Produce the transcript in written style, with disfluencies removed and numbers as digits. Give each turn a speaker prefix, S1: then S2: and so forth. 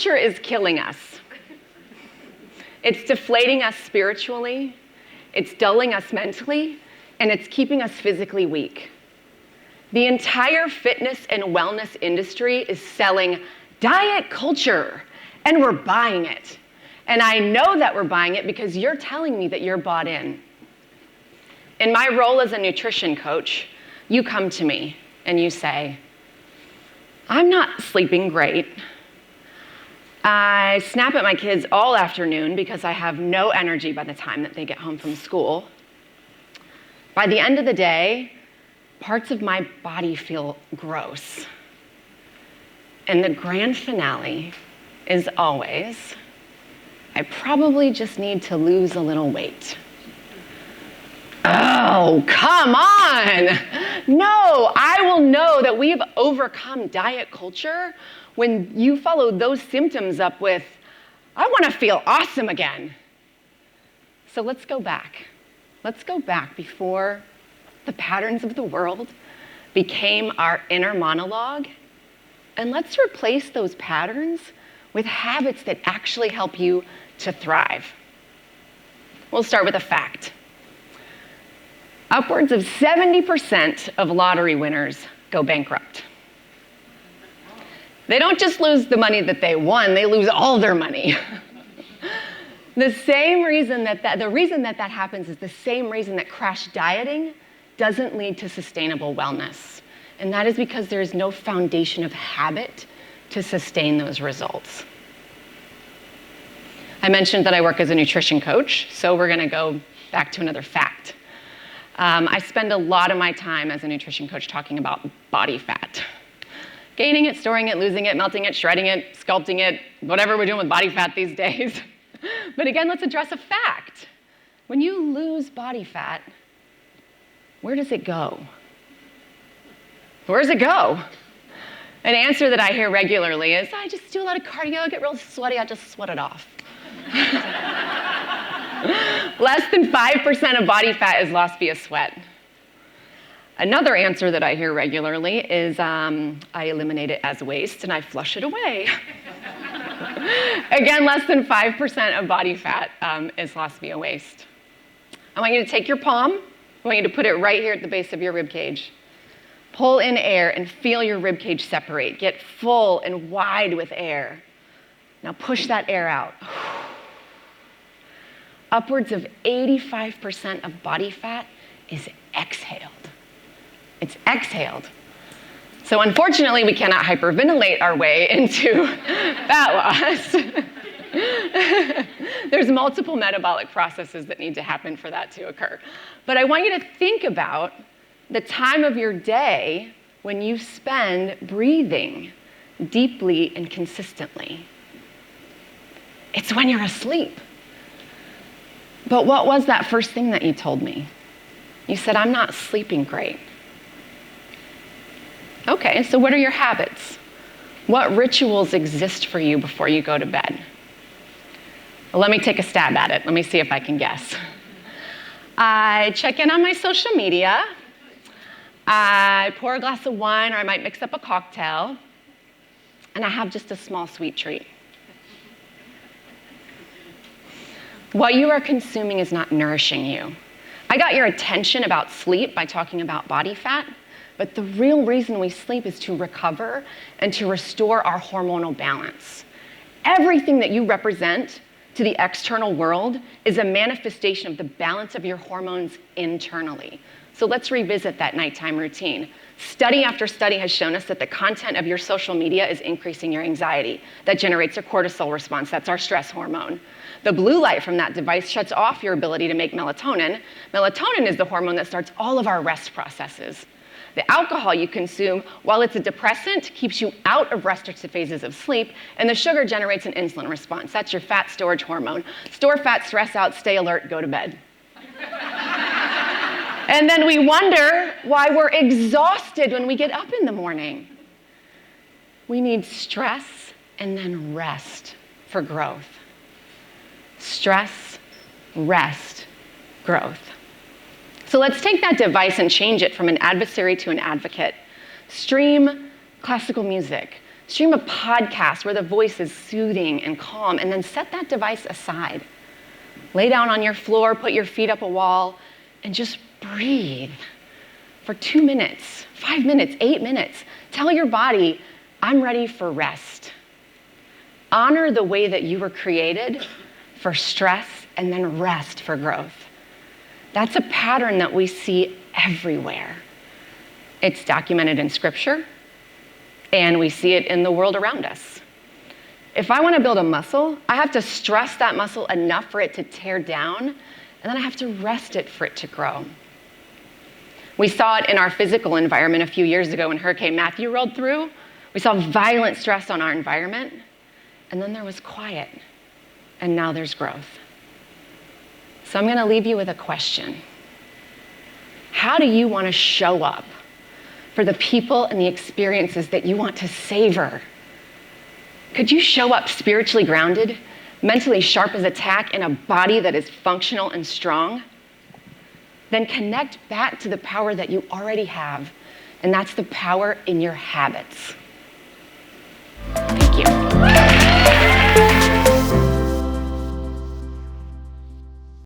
S1: culture is killing us. It's deflating us spiritually, it's dulling us mentally, and it's keeping us physically weak. The entire fitness and wellness industry is selling diet culture, and we're buying it. And I know that we're buying it because you're telling me that you're bought in. In my role as a nutrition coach, you come to me and you say, I'm not sleeping great. I snap at my kids all afternoon because I have no energy by the time that they get home from school. By the end of the day, parts of my body feel gross. And the grand finale is always, I probably just need to lose a little weight. Oh, come on! No, I will know that we have overcome diet culture when you follow those symptoms up with, I want to feel awesome again. So let's go back. Let's go back before the patterns of the world became our inner monologue, and let's replace those patterns with habits that actually help you to thrive. We'll start with a fact. Upwards of 70% of lottery winners go bankrupt. They don't just lose the money that they won, they lose all their money. The reason that happens is the same reason that crash dieting doesn't lead to sustainable wellness. And that is because there is no foundation of habit to sustain those results. I mentioned that I work as a nutrition coach, so we're gonna go back to another fact. I spend a lot of my time as a nutrition coach talking about body fat. Gaining it, storing it, losing it, melting it, shredding it, sculpting it, whatever we're doing with body fat these days. But again, let's address a fact. When you lose body fat, where does it go? Where does it go? An answer that I hear regularly is, I just do a lot of cardio, I get real sweaty, I just sweat it off. Less than 5% of body fat is lost via sweat. Another answer that I hear regularly is, I eliminate it as waste and I flush it away. Again, less than 5% of body fat is lost via waste. I want you to take your palm, I want you to put it right here at the base of your rib cage. Pull in air and feel your rib cage separate. Get full and wide with air. Now push that air out. Upwards of 85% of body fat is exhaled. It's exhaled. So unfortunately, we cannot hyperventilate our way into fat loss. There's multiple metabolic processes that need to happen for that to occur. But I want you to think about the time of your day when you spend breathing deeply and consistently. It's when you're asleep. But what was that first thing that you told me? You said, I'm not sleeping great. Okay, so what are your habits? What rituals exist for you before you go to bed? Well, let me take a stab at it. Let me see if I can guess. I check in on my social media. I pour a glass of wine, or I might mix up a cocktail, and I have just a small sweet treat. What you are consuming is not nourishing you. I got your attention about sleep by talking about body fat, but the real reason we sleep is to recover and to restore our hormonal balance. Everything that you represent to the external world is a manifestation of the balance of your hormones internally. So let's revisit that nighttime routine. Study after study has shown us that the content of your social media is increasing your anxiety. That generates a cortisol response. That's our stress hormone. The blue light from that device shuts off your ability to make melatonin. Melatonin is the hormone that starts all of our rest processes. The alcohol you consume, while it's a depressant, keeps you out of restrictive phases of sleep, and the sugar generates an insulin response. That's your fat storage hormone. Store fat, stress out, stay alert, go to bed. And then we wonder why we're exhausted when we get up in the morning. We need stress and then rest for growth. Stress, rest, growth. So let's take that device and change it from an adversary to an advocate. Stream classical music. Stream a podcast where the voice is soothing and calm, and then set that device aside. Lay down on your floor, put your feet up a wall, and just breathe for 2 minutes, 5 minutes, 8 minutes. Tell your body, I'm ready for rest. Honor the way that you were created for stress and then rest for growth. That's a pattern that we see everywhere. It's documented in Scripture, and we see it in the world around us. If I want to build a muscle, I have to stress that muscle enough for it to tear down, and then I have to rest it for it to grow. We saw it in our physical environment a few years ago when Hurricane Matthew rolled through. We saw violent stress on our environment, and then there was quiet, and now there's growth. So I'm going to leave you with a question. How do you want to show up for the people and the experiences that you want to savor? Could you show up spiritually grounded, mentally sharp as a tack, in a body that is functional and strong? Then connect back to the power that you already have, and that's the power in your habits. Thank you.